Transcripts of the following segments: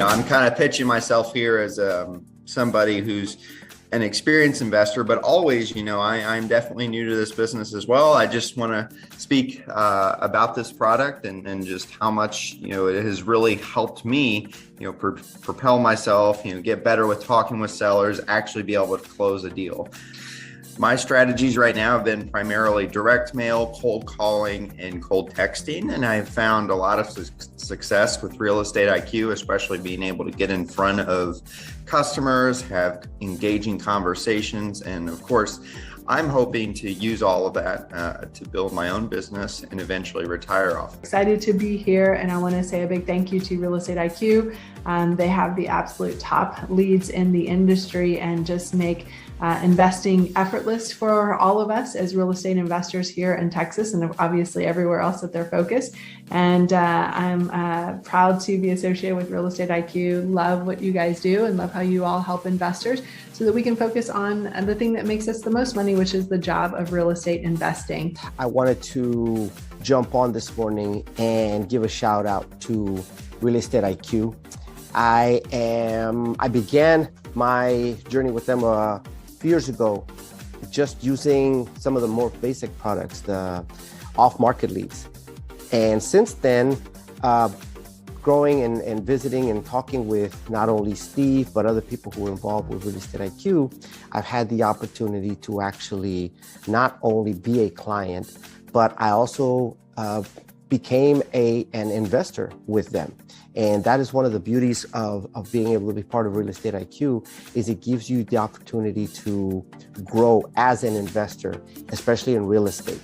I'm kind of pitching myself here as somebody who's an experienced investor, but always, I'm definitely new to this business as well. I just want to speak about this product and just how much, it has really helped me, propel myself, get better with talking with sellers, actually be able to close a deal. My strategies right now have been primarily direct mail, cold calling, and cold texting. And I've found a lot of success with Real Estate IQ, especially being able to get in front of customers, have engaging conversations. And of course, I'm hoping to use all of that to build my own business and eventually retire off. Excited to be here, and I want to say a big thank you to Real Estate IQ. They have the absolute top leads in the industry and just make investing effortless for all of us as real estate investors here in Texas and obviously everywhere else that they're focused. And I'm proud to be associated with Real Estate IQ. Love what you guys do and love how you all help investors so that we can focus on the thing that makes us the most money, which is the job of real estate investing. I wanted to jump on this morning and give a shout out to Real Estate IQ. I began my journey with them a few years ago, just using some of the more basic products, the off-market leads. And since then, growing and visiting and talking with not only Steve, but other people who are involved with Real Estate IQ, I've had the opportunity to actually not only be a client, but I also became an investor with them. And that is one of the beauties of being able to be part of Real Estate IQ, is it gives you the opportunity to grow as an investor, especially in real estate.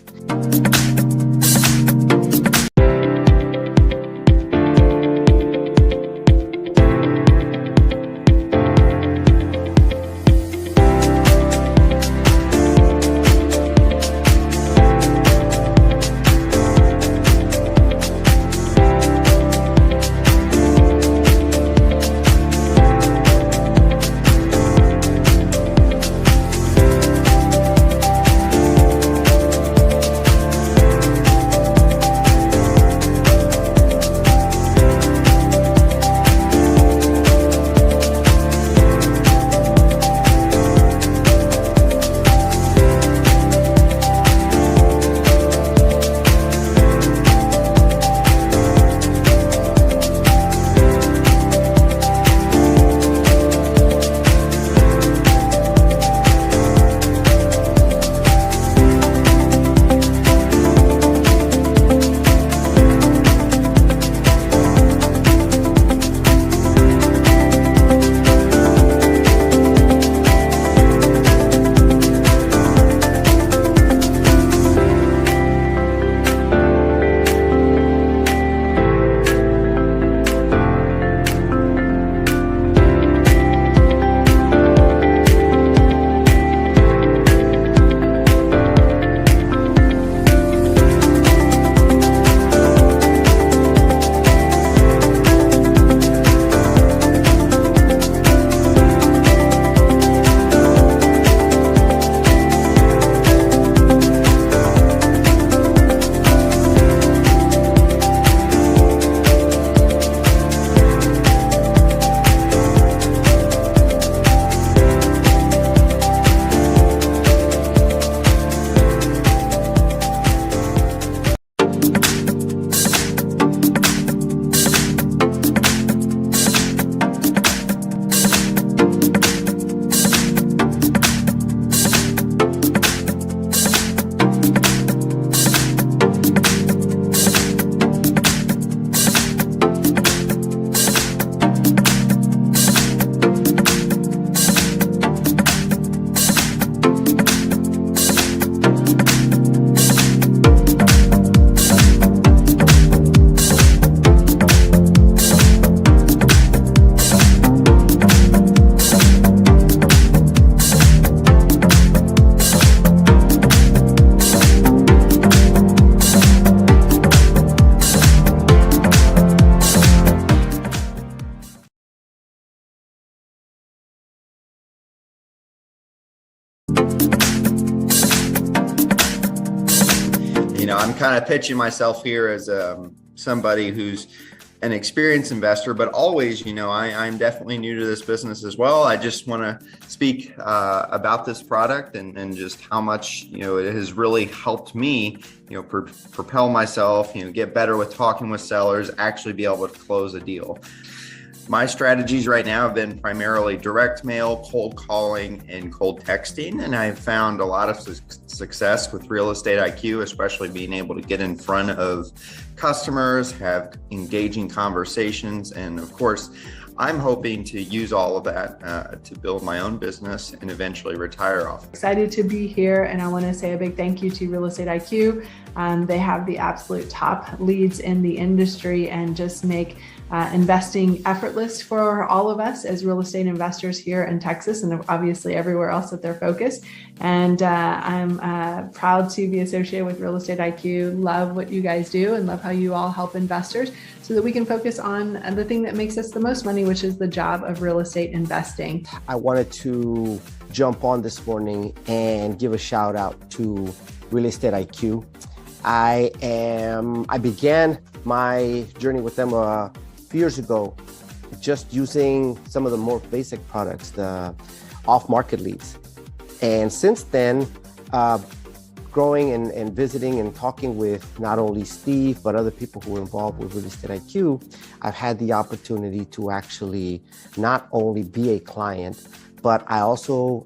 kind of pitching myself here as somebody who's an experienced investor, but always, I'm definitely new to this business as well. I just want to speak about this product and just how much, it has really helped me, propel myself, get better with talking with sellers, actually be able to close a deal. My strategies right now have been primarily direct mail, cold calling, and cold texting. And I've found a lot of success with Real Estate IQ, especially being able to get in front of customers, have engaging conversations. And of course, I'm hoping to use all of that to build my own business and eventually retire off. Excited to be here, and I want to say a big thank you to Real Estate IQ. They have the absolute top leads in the industry and just make investing effortless for all of us as real estate investors here in Texas and obviously everywhere else that they're focused. And I'm proud to be associated with Real Estate IQ. Love what you guys do and love how you all help investors so that we can focus on the thing that makes us the most money, which is the job of real estate investing. I wanted to jump on this morning and give a shout out to Real Estate IQ. I began my journey with them a few years ago, just using some of the more basic products, the off-market leads. And since then, growing and visiting and talking with not only Steve, but other people who are involved with Real Estate IQ, I've had the opportunity to actually not only be a client, but I also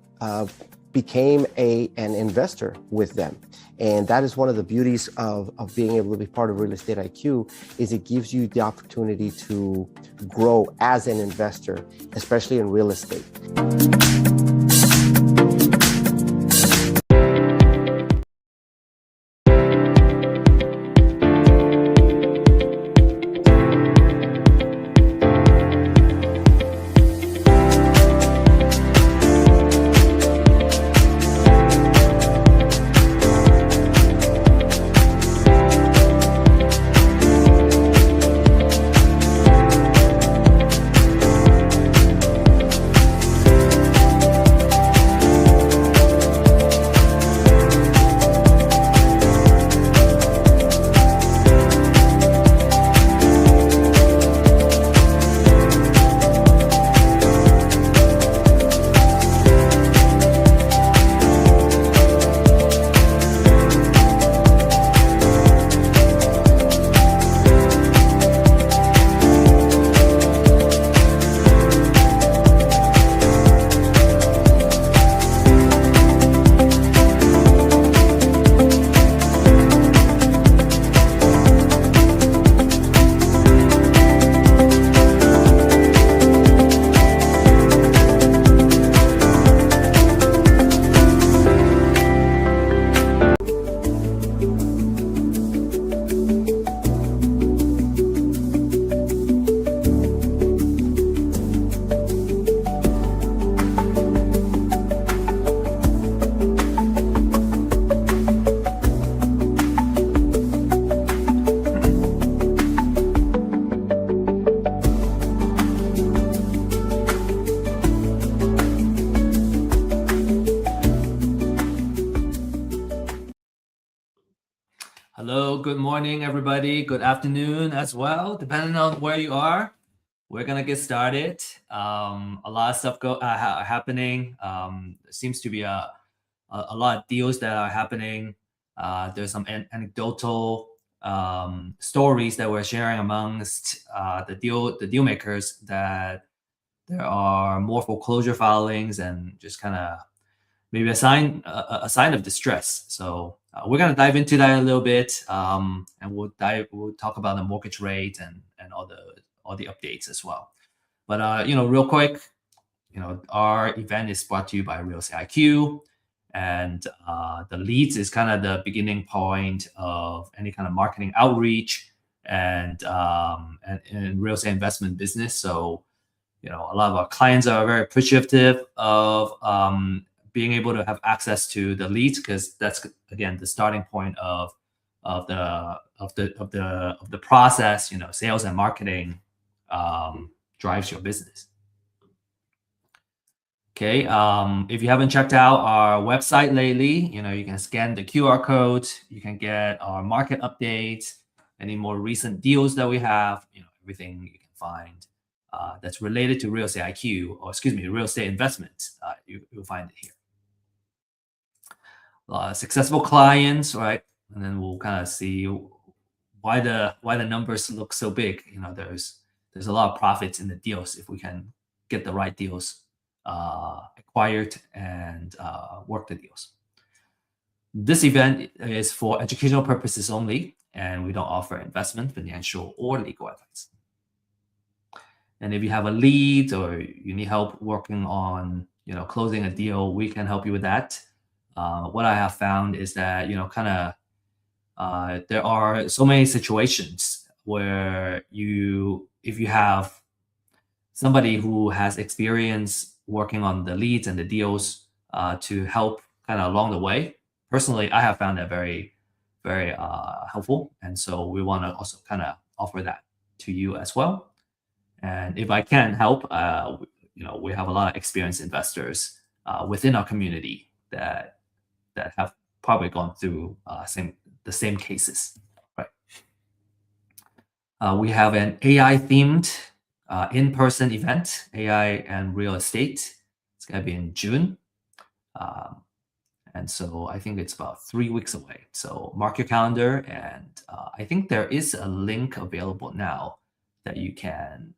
became an investor with them. And that is one of the beauties of being able to be part of Real Estate IQ, is it gives you the opportunity to grow as an investor, especially in real estate. Hello, good morning, everybody. Good afternoon as well, depending on where you are. We're gonna get started. A lot of stuff happening. Seems to be a lot of deals that are happening. There's some anecdotal stories that we're sharing amongst the deal makers, that there are more foreclosure filings and just kind of maybe a sign of distress. So we're gonna dive into that a little bit, and we'll talk about the mortgage rate and all the updates as well. But real quick, our event is brought to you by Real Estate IQ, and the leads is kind of the beginning point of any kind of marketing outreach and real estate investment business. So a lot of our clients are very appreciative of being able to have access to the leads, because that's, again, the starting point of the process. Sales and marketing drives your business. Okay, if you haven't checked out our website lately, you can scan the QR code. You can get our market updates, any more recent deals that we have. Everything you can find that's related to real estate IQ, or excuse me, real estate investments. You'll find it here. Successful clients, right? And then we'll kind of see why the numbers look so big. There's a lot of profits in the deals if we can get the right deals acquired and work the deals. This event is for educational purposes only, and we don't offer investment, financial, or legal advice. And if you have a lead or you need help working on closing a deal, we can help you with that. What I have found is that there are so many situations where if you have somebody who has experience working on the leads and the deals to help kind of along the way. Personally, I have found that very, very helpful. And so we want to also kind of offer that to you as well. And if I can help, we have a lot of experienced investors within our community that have probably gone through the same cases, right? We have an AI-themed in-person event, AI and real estate. It's going to be in June. And so I think it's about 3 weeks away. So mark your calendar. And I think there is a link available now that you can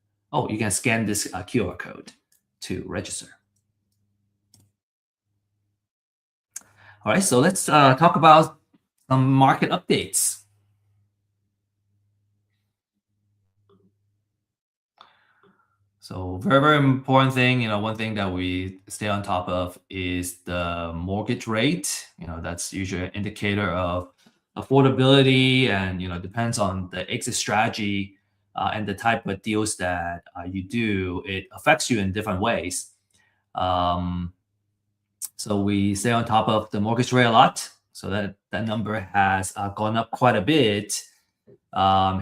scan this QR code to register. All right, so let's talk about some market updates. So very, very important thing, one thing that we stay on top of is the mortgage rate. That's usually an indicator of affordability, and, depends on the exit strategy and the type of deals that you do. It affects you in different ways. So we stay on top of the mortgage rate a lot. So that number has gone up quite a bit,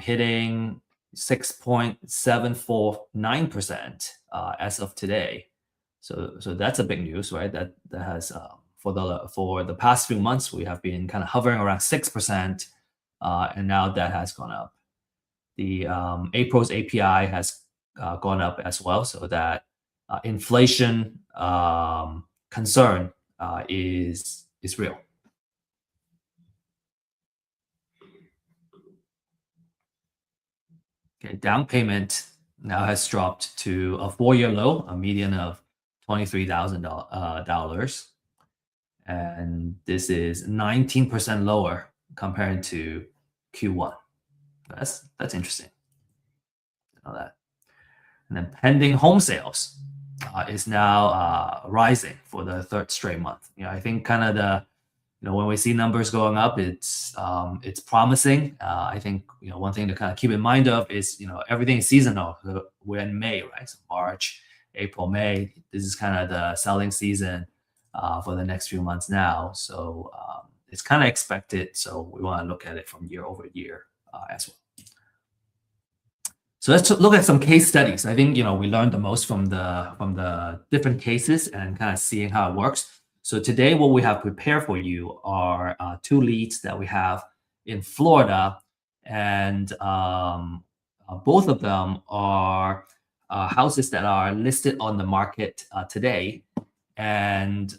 hitting 6.749% as of today. So that's a big news, right? That has for the past few months we have been kind of hovering around 6%, and now that has gone up. The April's API has gone up as well, so that inflation concern is real. Okay, down payment now has dropped to a 4-year low, a median of $23,000, and this is 19% lower compared to Q1. That's interesting. I know that. And then pending home sales is now rising for the third straight month. I think kind of when we see numbers going up, it's promising. I think one thing to kind of keep in mind of is everything is seasonal. We're in May, right? So March, April, May. This is kind of the selling season for the next few months now. So it's kind of expected. So we want to look at it from year over year as well. So let's look at some case studies. I think we learned the most from the different cases and kind of seeing how it works. So today, what we have prepared for you are 2 leads that we have in Florida, and both of them are houses that are listed on the market today, and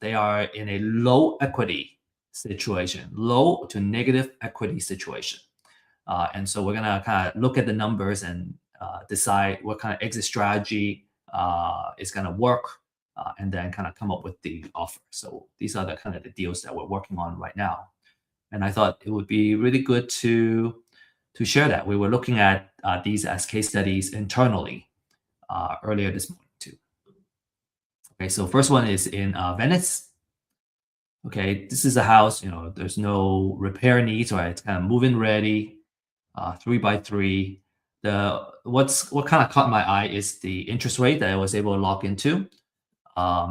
they are in a low equity situation, low to negative equity situation. And so we're gonna kind of look at the numbers and decide what kind of exit strategy is gonna work. And then kind of come up with the offer. So these are the kind of the deals that we're working on right now. And I thought it would be really good to share that. We were looking at these as case studies internally earlier this morning too. Okay, so first one is in Venice. Okay, this is a house, there's no repair needs, right? It's kind of move-in ready, 3x3. What kind of caught my eye is the interest rate that I was able to lock into.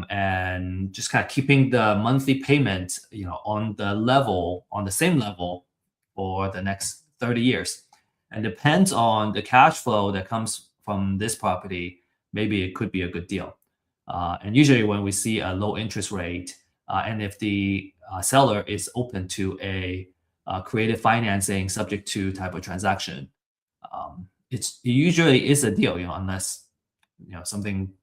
And just kind of keeping the monthly payment, on the same level for the next 30 years. And depends on the cash flow that comes from this property, maybe it could be a good deal. And usually when we see a low interest rate, and if the seller is open to a creative financing subject to type of transaction, it usually is a deal, unless something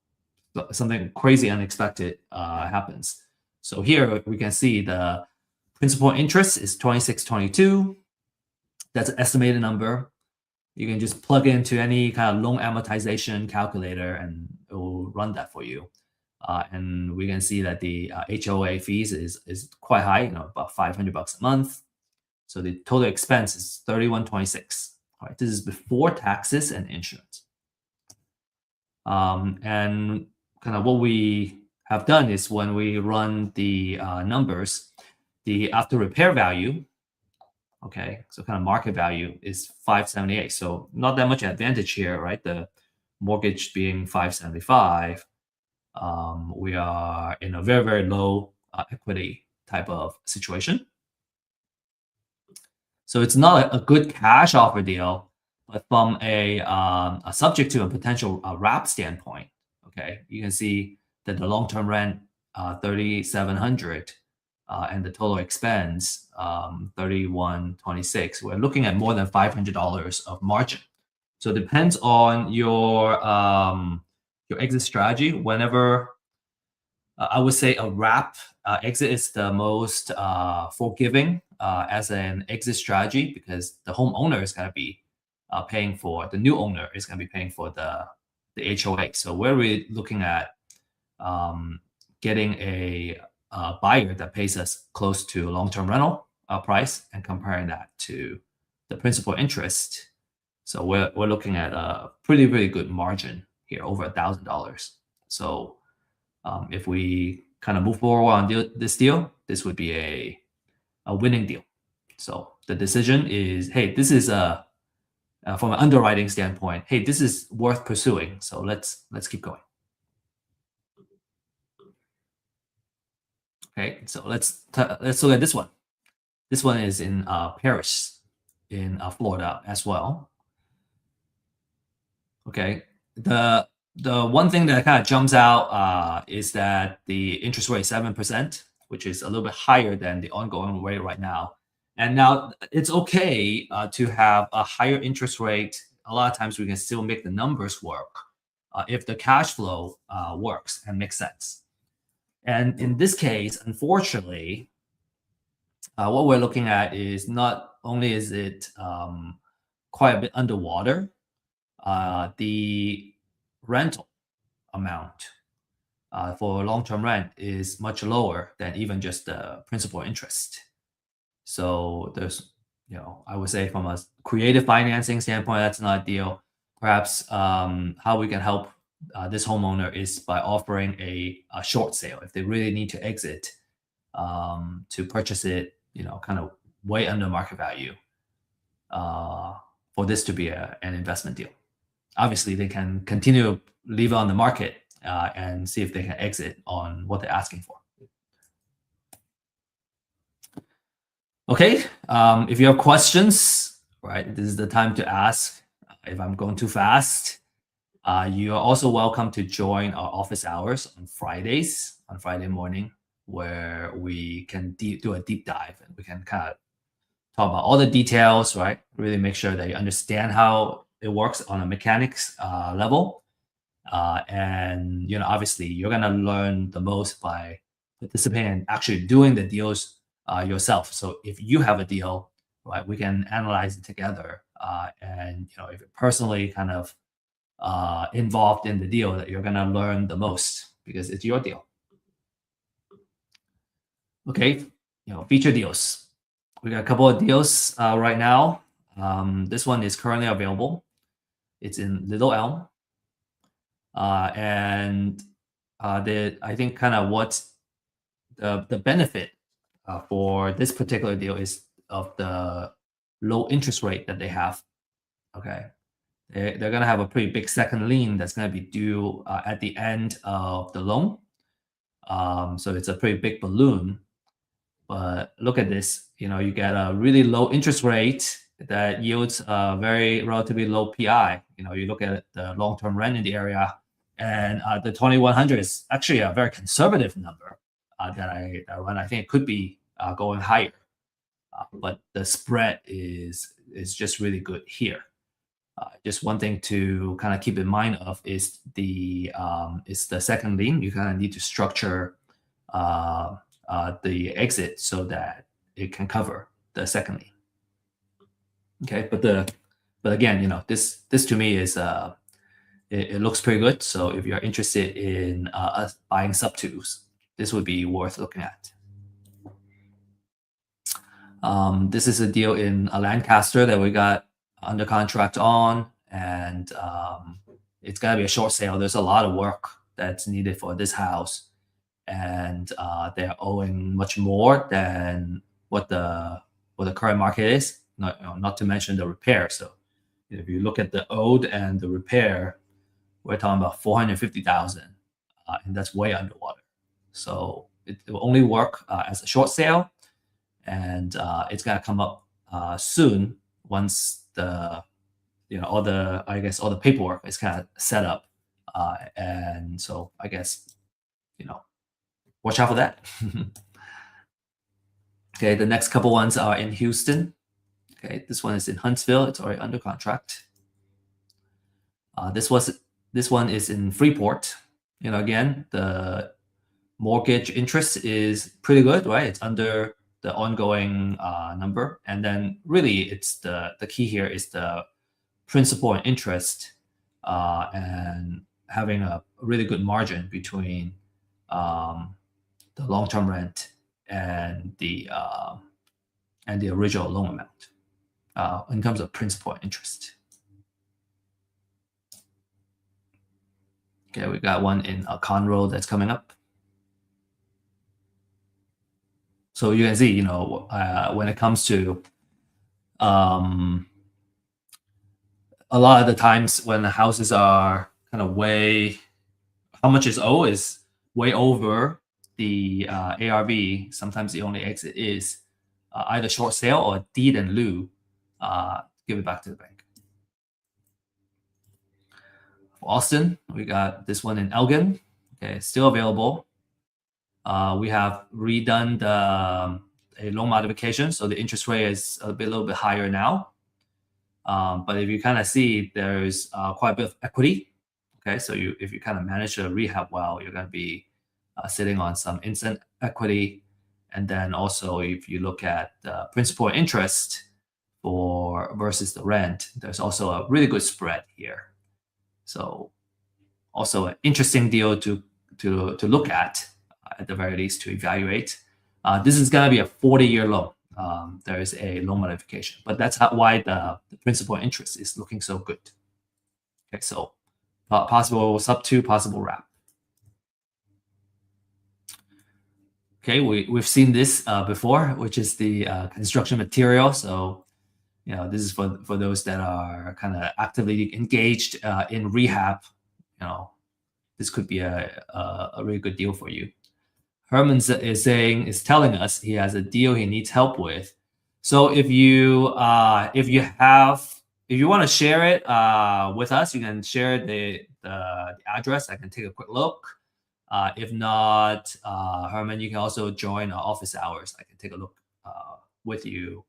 crazy unexpected happens. So here we can see the principal interest is 2622. That's an estimated number. You can just plug into any kind of loan amortization calculator and it will run that for you. And we can see that the HOA fees is quite high, about $500 a month. So the total expense is $3126. All right, this is before taxes and insurance. And kind of what we have done is when we run the numbers, the after repair value, okay, so kind of market value is 578. So not that much advantage here, right? The mortgage being 575, we are in a very, very low equity type of situation. So it's not a good cash offer deal, but from a subject to a potential wrap standpoint, okay, you can see that the long-term rent 3,700 and the total expense 3,126. We're looking at more than $500 of margin. So it depends on your exit strategy. Whenever I would say a wrap exit is the most forgiving as an exit strategy, because the homeowner is going to be paying for, the new owner is going to be paying for the HOA. So we're looking at getting a buyer that pays us close to long-term rental price and comparing that to the principal interest. So we're looking at a pretty good margin here, over $1,000. So if we kind of move forward on this deal, this would be a winning deal. So the decision is, hey, this is from an underwriting standpoint, hey, this is worth pursuing. So let's keep going. Okay, so let's look at this one. This one is in Paris, in Florida as well. Okay, the one thing that kind of jumps out is that the interest rate is 7%, which is a little bit higher than the ongoing rate right now. And now it's okay to have a higher interest rate. A lot of times we can still make the numbers work if the cash flow works and makes sense. And in this case, unfortunately, what we're looking at is not only is it quite a bit underwater, the rental amount for long-term rent is much lower than even just the principal interest. So there's, I would say from a creative financing standpoint, that's not ideal. Perhaps how we can help this homeowner is by offering a short sale if they really need to exit to purchase it, kind of way under market value for this to be an investment deal. Obviously, they can continue to leave it on the market and see if they can exit on what they're asking for. Okay, if you have questions, right, this is the time to ask. If I'm going too fast, you are also welcome to join our office hours on Fridays, on Friday morning, where we can do a deep dive and we can kind of talk about all the details, right? Really make sure that you understand how it works on a mechanics level. And, obviously you're going to learn the most by participating and actually doing the deals yourself. So if you have a deal, right, we can analyze it together. And, if you're personally kind of involved in the deal, that you're going to learn the most because it's your deal. Okay, feature deals. We got a couple of deals right now. This one is currently available. It's in Little Elm. And I think kind of what's the benefit for this particular deal is of the low interest rate that they have. Okay, they're going to have a pretty big second lien that's going to be due at the end of the loan. So it's a pretty big balloon. But look at this, you get a really low interest rate that yields a very relatively low PI. You look at the long-term rent in the area, And the 2100 is actually a very conservative number that I run. I think it could be going higher, but the spread is just really good here. Just one thing to kind of keep in mind of is the second lien. You kind of need to structure the exit so that it can cover the second lien. Okay, but again, you know, this to me is it looks pretty good. So if you're interested in buying sub twos, this would be worth looking at. This is a deal in Lancaster that we got under contract on, and it's gonna be a short sale. There's a lot of work that's needed for this house, and they're owing much more than what the current market is. Not to mention the repair. So if you look at the owed and the repair, we're talking about 450,000, and that's way underwater. So it will only work as a short sale, and it's gonna come up soon once the all the paperwork is kind of set up, and so I guess watch out for that. Okay, the next couple ones are in Houston. Okay, this one is in Huntsville. It's already under contract. This one is in Freeport. Again, the mortgage interest is pretty good, right? It's under the ongoing number, and then really, it's the key here is the principal and interest, and having a really good margin between the long-term rent and the original loan amount in terms of principal and interest. Okay, we got one in Conroe that's coming up. So you can see, when it comes to a lot of the times when the houses are kind of how much is owed is way over the ARV. Sometimes the only exit is either short sale or deed in lieu, give it back to the bank. For Austin, we got this one in Elgin. Okay, still available. We have redone a loan modification, so the interest rate is a little bit higher now. But if you kind of see, there's quite a bit of equity. Okay, so if you kind of manage the rehab well, you're going to be sitting on some instant equity. And then also, if you look at the principal and interest versus the rent, there's also a really good spread here. So also an interesting deal to look at the very least, to evaluate. This is going to be a 40-year loan. There is a loan modification, but that's why the principal and interest is looking so good. Okay, so possible sub 2, possible wrap. Okay, we've seen this before, which is the construction material. So this is for those that are kind of actively engaged in rehab. This could be a really good deal for you. Herman is telling us he has a deal he needs help with. So if you want to share it with us, you can share the address. I can take a quick look. If not, Herman, you can also join our office hours. I can take a look with you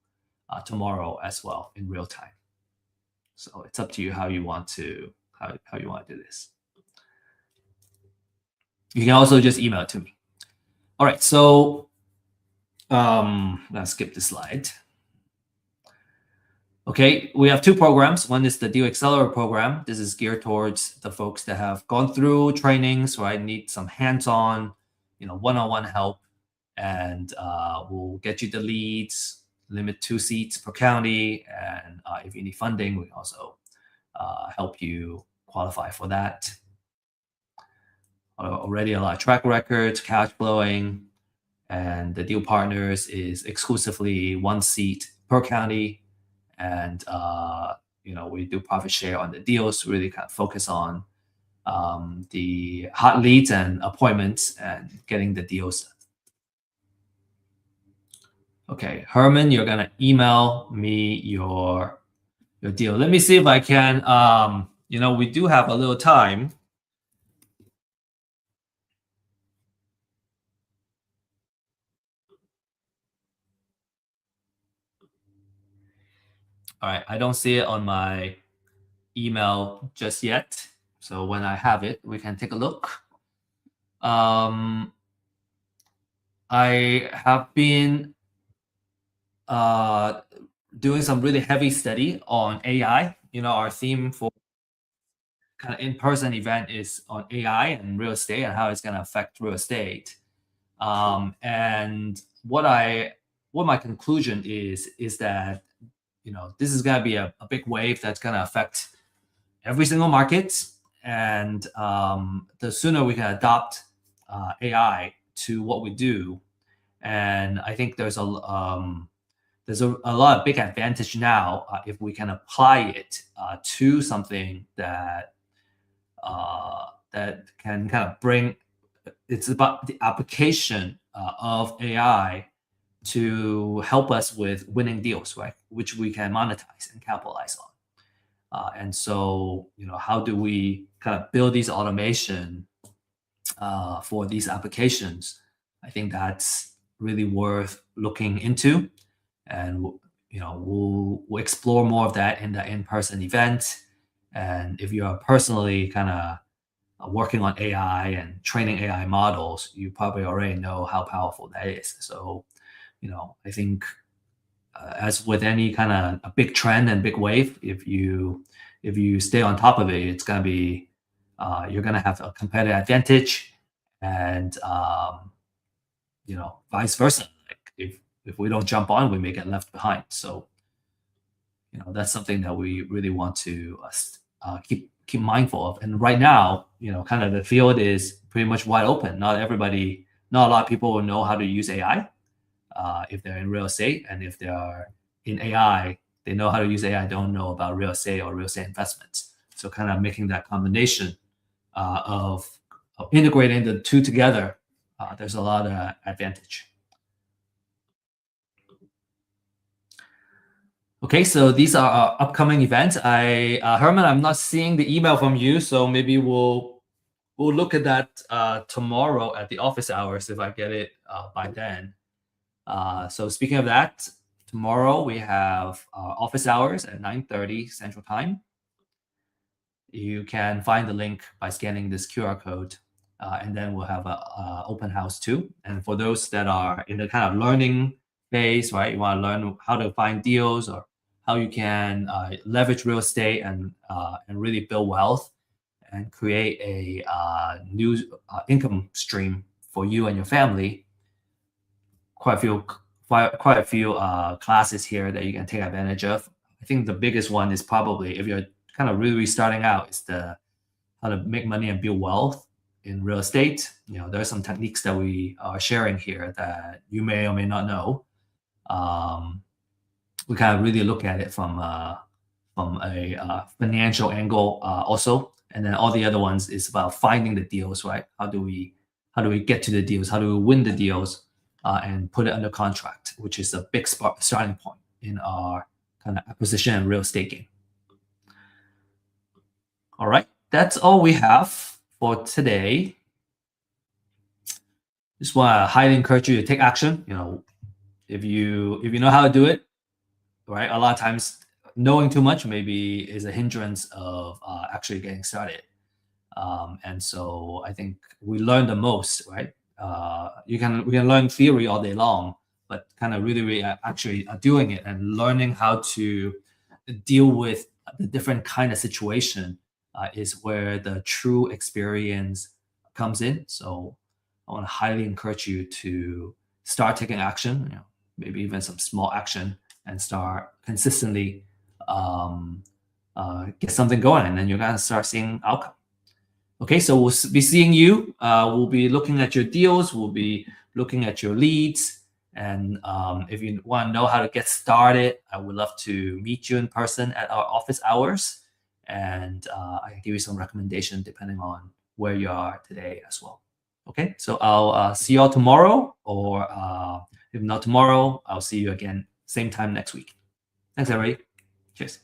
tomorrow as well in real time. So it's up to you how you want to do this. You can also just email it to me. All right, so let's skip this slide. Okay, we have two programs. One is the Deal Accelerator program. This is geared towards the folks that have gone through trainings, right? Need some hands-on, one-on-one help, and we'll get you the leads, limit 2 seats per county, and if you need funding, we can also help you qualify for that. Already a lot of track records, cash flowing, and the deal partners is exclusively 1 seat per county. And, we do profit share on the deals, really kind of focus on the hot leads and appointments and getting the deals. Okay, Herman, you're going to email me your deal. Let me see if I can, we do have a little time. All right, I don't see it on my email just yet. So when I have it, we can take a look. I have been doing some really heavy study on AI. Our theme for kind of in-person event is on AI and real estate and how it's going to affect real estate. And what my conclusion is that this is going to be a big wave that's going to affect every single market, and the sooner we can adopt AI to what we do, and I think there's a lot of big advantage now if we can apply it to something that can kind of bring. It's about the application of AI to help us with winning deals, right? Which we can monetize and capitalize on. And so, how do we kind of build these automation for these applications? I think that's really worth looking into, and we'll explore more of that in the in-person event. And if you are personally kind of working on AI and training AI models, you probably already know how powerful that is. So, I think as with any kind of a big trend and big wave, if you stay on top of it, it's going to be you're going to have a competitive advantage, and vice versa. Like if we don't jump on, we may get left behind. So that's something that we really want to keep mindful of. And right now, kind of the field is pretty much wide open. Not a lot of people will know how to use AI if they're in real estate, and if they are in AI, they know how to use AI, don't know about real estate or real estate investments. So kind of making that combination of integrating the two together, there's a lot of advantage. Okay, so these are our upcoming events. Herman, I'm not seeing the email from you, so maybe we'll look at that tomorrow at the office hours if I get it by then. So speaking of that, tomorrow we have office hours at 9:30 Central Time. You can find the link by scanning this QR code, and then we'll have a open house too. And for those that are in the kind of learning phase, right, you want to learn how to find deals or how you can leverage real estate and really build wealth and create a new income stream for you and your family. Quite a few classes here that you can take advantage of. I think the biggest one is probably, if you're kind of really starting out, is how to make money and build wealth in real estate. There are some techniques that we are sharing here that you may or may not know. We kind of really look at it from a financial angle also, and then all the other ones is about finding the deals, right? How do we get to the deals? How do we win the deals and put it under contract, which is a big starting point in our kind of acquisition and real estate game. All right, that's all we have for today. Just want to highly encourage you to take action. If you know how to do it, right? A lot of times knowing too much maybe is a hindrance of actually getting started. And so I think we learn the most, right? We can learn theory all day long, but kind of really actually doing it and learning how to deal with the different kind of situation is where the true experience comes in. So I want to highly encourage you to start taking action, maybe even some small action, and start consistently get something going, and then you're gonna start seeing outcome. Okay, so we'll be seeing you. We'll be looking at your deals. We'll be looking at your leads. And if you want to know how to get started, I would love to meet you in person at our office hours. And I can give you some recommendation depending on where you are today as well. Okay, so I'll see you all tomorrow, or if not tomorrow, I'll see you again same time next week. Thanks, everybody. Cheers.